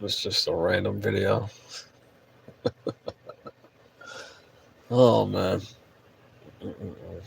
It's just a random video. Oh man. Mm-mm-mm.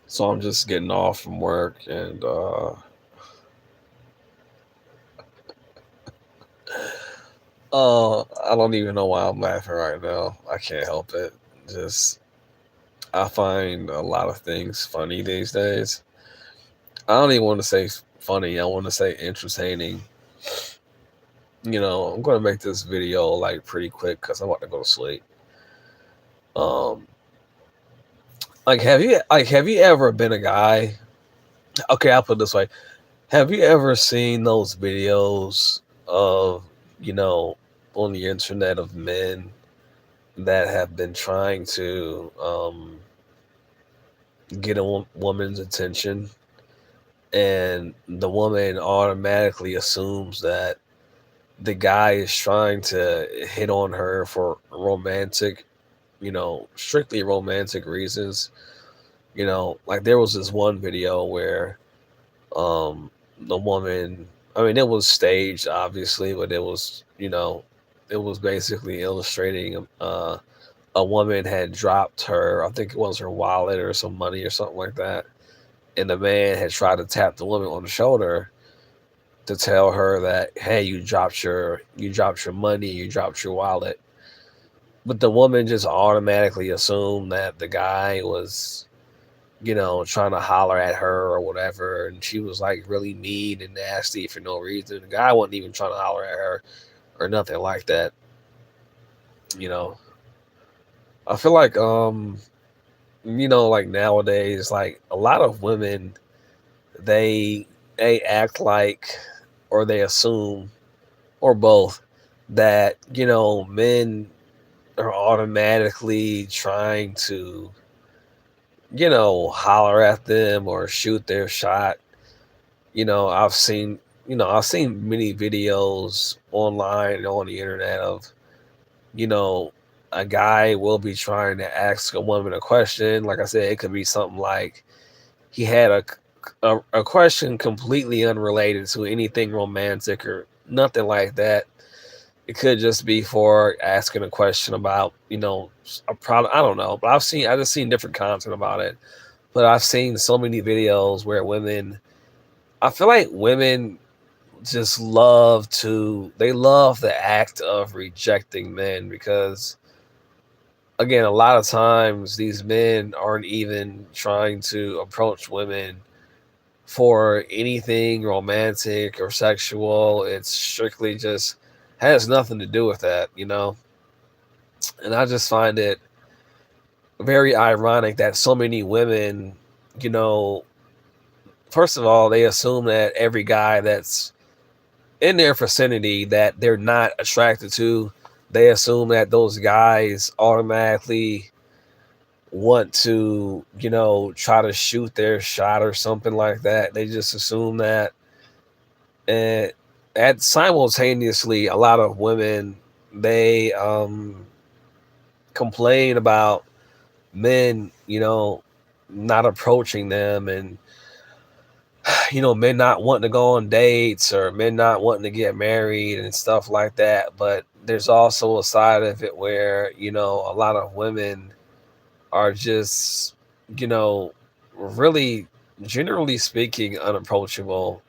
So I'm just getting off from work and I don't even know why I'm laughing right now. I can't help it. Just I find a lot of things funny these days. I don't even want to say funny. I want to say entertaining. I'm gonna make this video like pretty quick because I'm about to go to sleep. Um, have you ever been a guy? Okay, I'll put it this way. Have you ever seen those videos of you know on the internet of men that have been trying to get a woman's attention, and the woman automatically assumes that the guy is trying to hit on her for romantic, strictly romantic reasons. Like there was this one video where um the woman, I mean, it was staged obviously, but it was basically illustrating a woman had dropped her, I think it was her wallet or some money or something like that, and the man had tried to tap the woman on the shoulder to tell her that, hey, you dropped your money, you dropped your wallet. But the woman just automatically assumed that the guy was, trying to holler at her or whatever, and she was like really mean and nasty for no reason. The guy wasn't even trying to holler at her or nothing like that. You know, I feel like like nowadays, like a lot of women, they they act like, or they assume, or both, that men are automatically trying to holler at them or shoot their shot. I've seen many videos online and on the internet of you know a guy will be trying to ask a woman a question. Like I said, it could be something like he had a question completely unrelated to anything romantic or nothing like that. It could just be for asking a question about, a problem. I don't know, but I just seen different content about it. But I've seen so many videos where I feel like women just they love the act of rejecting men because, again, a lot of times these men aren't even trying to approach women for anything romantic or sexual. It's strictly just has nothing to do with that. And I just find it very ironic that so many women, you know, first of all, they assume that every guy that's in their vicinity that they're not attracted to, they assume that those guys automatically want to, try to shoot their shot or something like that. They just assume that. And at simultaneously, a lot of women, they complain about men, not approaching them, and men not wanting to go on dates or men not wanting to get married and stuff like that. But there's also a side of it where, a lot of women are just, you know, really, generally speaking, unapproachable,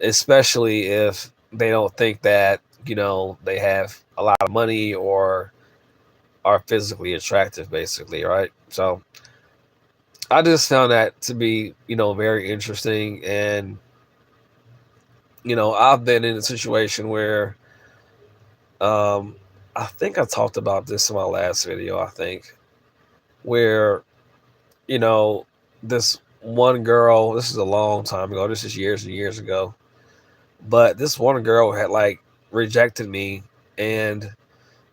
especially if they don't think that, they have a lot of money or are physically attractive, basically, right? So I just found that to be, very interesting. And, I've been in a situation where um, I think I talked about this in my last video, I think, where, you know, this one girl, this is a long time ago, this is years and years ago, but this one girl had like rejected me, and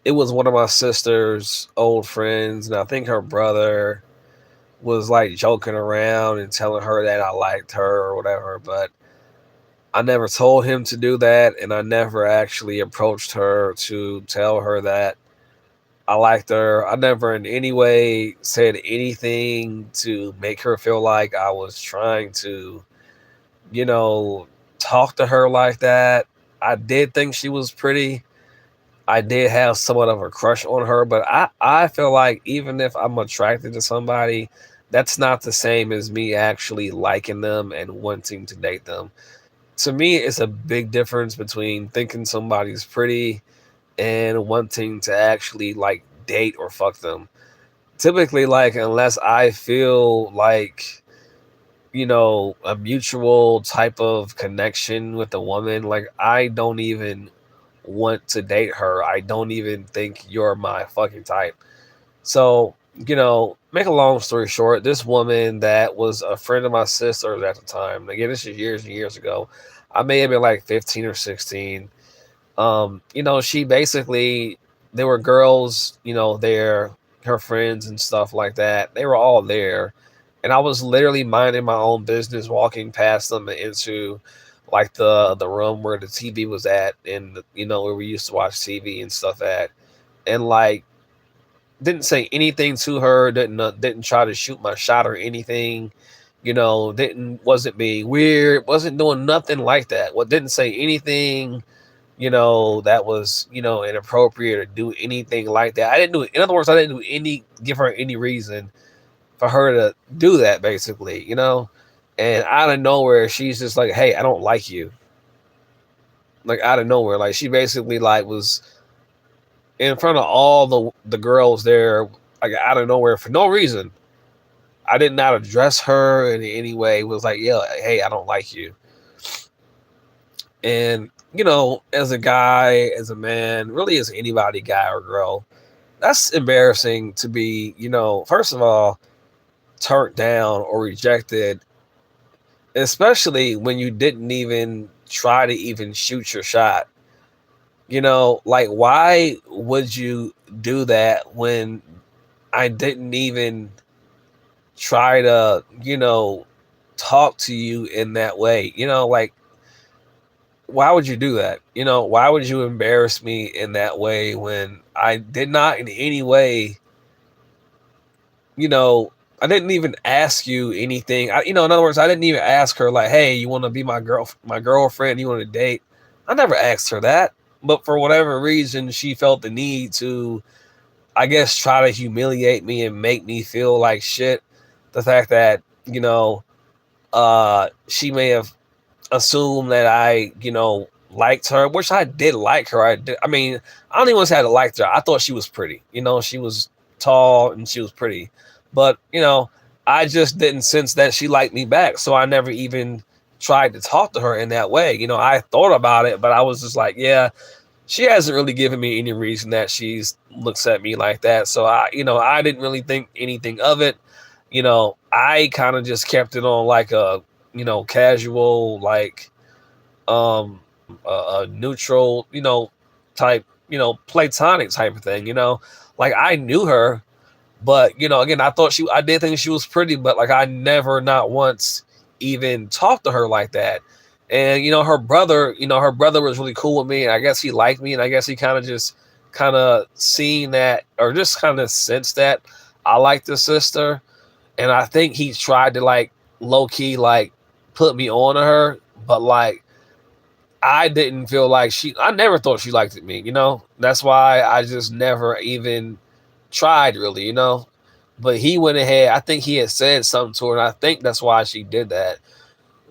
it was one of my sister's old friends, and I think her brother was like joking around and telling her that I liked her or whatever, but I never told him to do that, and I never actually approached her to tell her that I liked her. I never in any way said anything to make her feel like I was trying to, you know, talk to her like that. I did think she was pretty. I did have somewhat of a crush on her, but I feel like even if I'm attracted to somebody, that's not the same as me actually liking them and wanting to date them. To me, it's a big difference between thinking somebody's pretty and wanting to actually like date or fuck them. Typically, like, unless I feel like, a mutual type of connection with a woman, like, I don't even want to date her. I don't even think you're my fucking type. So, make a long story short, this woman that was a friend of my sister's at the time, again, this is years and years ago. I may have been like 15 or 16. She basically, there were girls, there, her friends and stuff like that. They were all there. And I was literally minding my own business, walking past them into like the room where the TV was at, and where we used to watch TV and stuff at. And like, didn't say anything to her, didn't try to shoot my shot or anything. Didn't wasn't being weird, wasn't doing nothing like that. What didn't say anything, that was, inappropriate or do anything like that. I didn't do it. In other words, I didn't do give her any reason for her to do that, basically, And out of nowhere, she's just like, "Hey, I don't like you." Like, out of nowhere, like, she basically like was in front of all the girls there, like, out of nowhere for no reason. I did not address her in any way. It was like, "Yeah, hey, I don't like you." And as a guy, as a man, really as anybody, guy or girl, that's embarrassing to be, first of all, turned down or rejected, especially when you didn't even try to even shoot your shot. Like, why would you do that when I didn't even try to, talk to you in that way? Like, why would you do that? Why would you embarrass me in that way when I did not in any way, you know, I didn't even ask you anything. In other words, I didn't even ask her like, "Hey, you want to be my girlfriend? You want to date?" I never asked her that, but for whatever reason, she felt the need to, I guess, try to humiliate me and make me feel like shit. The fact that she may have assumed that I, liked her, which I did like her. I did. I mean, I don't even want to say I liked her. I thought she was pretty. She was tall and she was pretty, but I just didn't sense that she liked me back. So I never even tried to talk to her in that way. I thought about it, but I was just like, yeah, she hasn't really given me any reason that she's looks at me like that. So I didn't really think anything of it. I kind of just kept it on like a, casual, like, a neutral, type, platonic type of thing, like I knew her, but again, I did think she was pretty, but like I never, not once, even talked to her like that. And her brother was really cool with me, and I guess he liked me, and I guess he kind of seen that, or just kind of sensed that I liked the sister, and I think he tried to like low key like put me on to her, but like I didn't feel like I never thought she liked me, That's why I just never even tried really, But he went ahead. I think he had said something to her, and I think that's why she did that.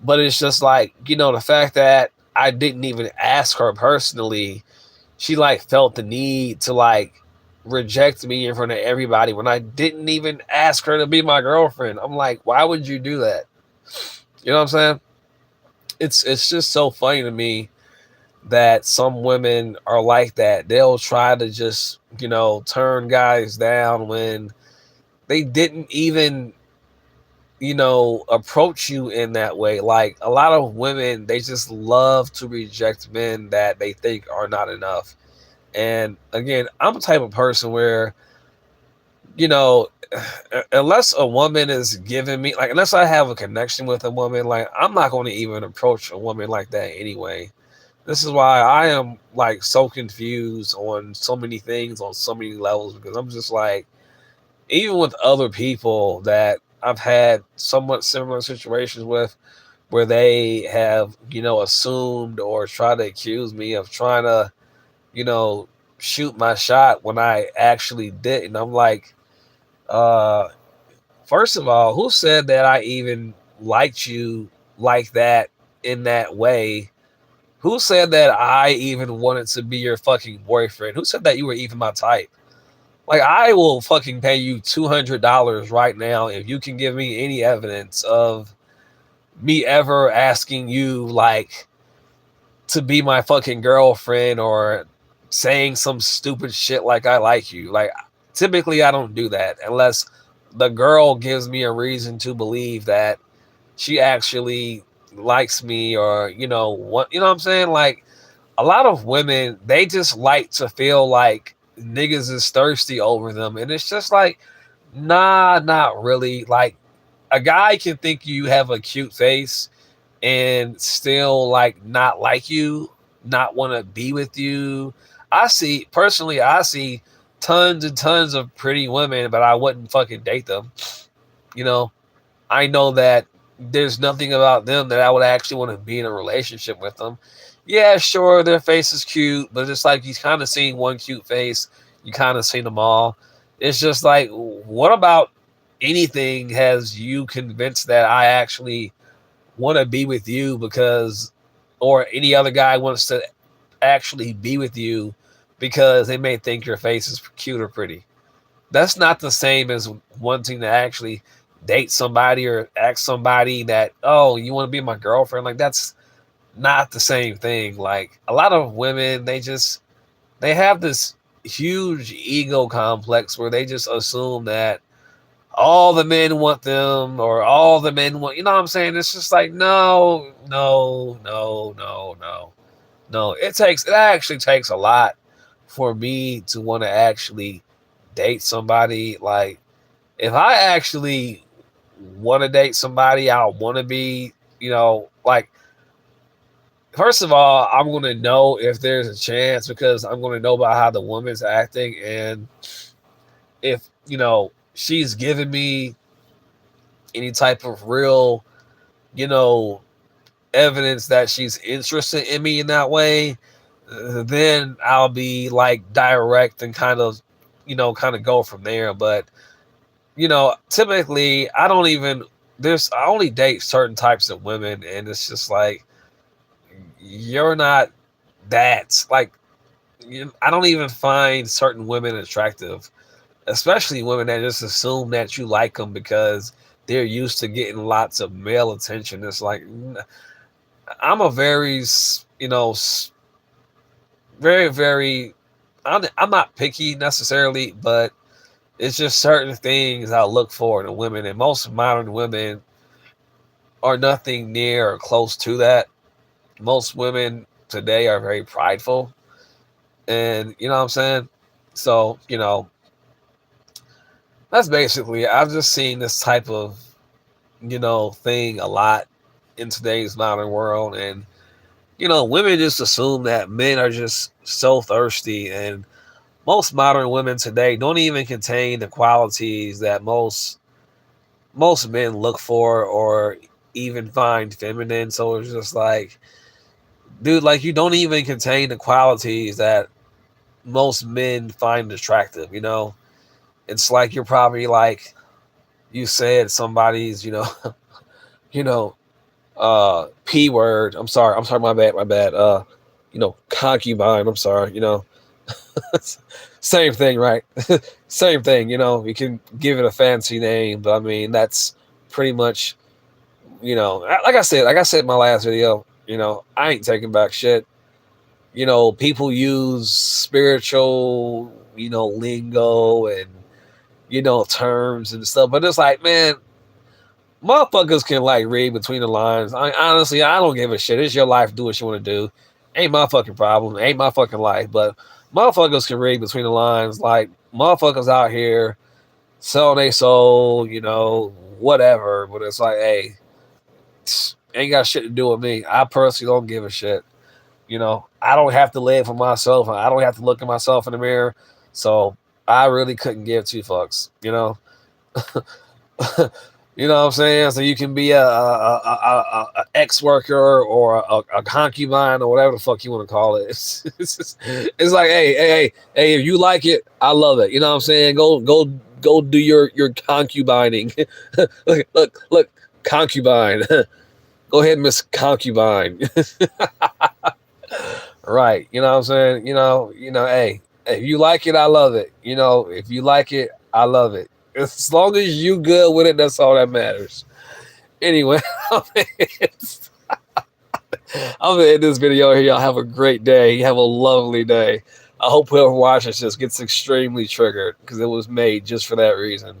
But it's just like, the fact that I didn't even ask her personally, she like felt the need to like reject me in front of everybody when I didn't even ask her to be my girlfriend. I'm like, why would you do that? You know what I'm saying? It's just so funny to me that some women are like that. They'll try to just, turn guys down when they didn't even, approach you in that way. Like a lot of women, they just love to reject men that they think are not enough. And again, I'm the type of person where, you know, unless a woman is giving me, like, unless I have a connection with a woman, like, I'm not going to even approach a woman like that anyway. This is why I am like so confused on so many things on so many levels, because I'm just like, even with other people that I've had somewhat similar situations with, where they have, assumed or try to accuse me of trying to, you know, shoot my shot when I actually didn't. I'm like, uh, first of all, who said that I even liked you like that in that way? Who said that I even wanted to be your fucking boyfriend? Who said that you were even my type? Like, I will fucking pay you $200 right now if you can give me any evidence of me ever asking you, like, to be my fucking girlfriend or saying some stupid shit like I like you. Like, typically, I don't do that unless the girl gives me a reason to believe that she actually likes me, or, what I'm saying? Like, a lot of women, they just like to feel like niggas is thirsty over them. And it's just like, nah, not really. Like, a guy can think you have a cute face and still like not like you, not want to be with you. I see tons and tons of pretty women, but I wouldn't fucking date them. You know, I know that there's nothing about them that I would actually want to be in a relationship with them. Yeah, sure, their face is cute, but it's like you kind of seen one cute face, you kind of seen them all. It's just like, what about anything has you convinced that I actually want to be with you because, or any other guy wants to actually be with you because they may think your face is cute or pretty? That's not the same as wanting to actually date somebody or ask somebody that, oh, you want to be my girlfriend. Like, that's not the same thing. Like, a lot of women, they have this huge ego complex where they just assume that all the men want them, or all the men want, you know what I'm saying? It's just like, no, no, no, no, no, no. It actually takes a lot for me to want to actually date somebody. Like, if I actually want to date somebody, I want to be, like, first of all, I'm going to know if there's a chance, because I'm going to know about how the woman's acting. And if, she's giving me any type of real, you know, evidence that she's interested in me in that way, then I'll be like direct and kind of go from there. But, typically I only date certain types of women, and it's just like, you're not that. Like, I don't even find certain women attractive, especially women that just assume that you like them because they're used to getting lots of male attention. It's like, I'm a very, very, very, I'm not picky necessarily, but it's just certain things I look for in women, and most modern women are nothing near or close to that. Most women today are very prideful, and you know what I'm saying? So, that's basically, I've just seen this type of, thing a lot in today's modern world. And, women just assume that men are just so thirsty, and most modern women today don't even contain the qualities that most men look for or even find feminine. So it's just like, dude, like, you don't even contain the qualities that most men find attractive. It's like you're probably like, you said somebody's, you know, P word. I'm sorry, my bad. Concubine. I'm sorry. Same thing, right? Same thing. You can give it a fancy name, but I mean, that's pretty much, like I said in my last video, I ain't taking back shit. People use spiritual, lingo and, terms and stuff, but it's like, man, motherfuckers can like read between the lines. Honestly, I don't give a shit. It's your life. Do what you want to do. Ain't my fucking problem. Ain't my fucking life. But motherfuckers can read between the lines. Like, motherfuckers out here selling their soul, whatever. But it's like, hey, ain't got shit to do with me. I personally don't give a shit. I don't have to live for myself. I don't have to look at myself in the mirror. So I really couldn't give two fucks. You know what I'm saying? So you can be a ex worker or a concubine or whatever the fuck you want to call it. It's like, hey, if you like it, I love it. You know what I'm saying? Go do your concubining. Look, concubine. Go ahead, Miss Concubine. Right. You know what I'm saying? Hey, if you like it, I love it. If you like it, I love it. As long as you good with it, that's all that matters. Anyway, I'm gonna end this video here. Y'all have a great day. Have a lovely day. I hope whoever watches this gets extremely triggered because it was made just for that reason.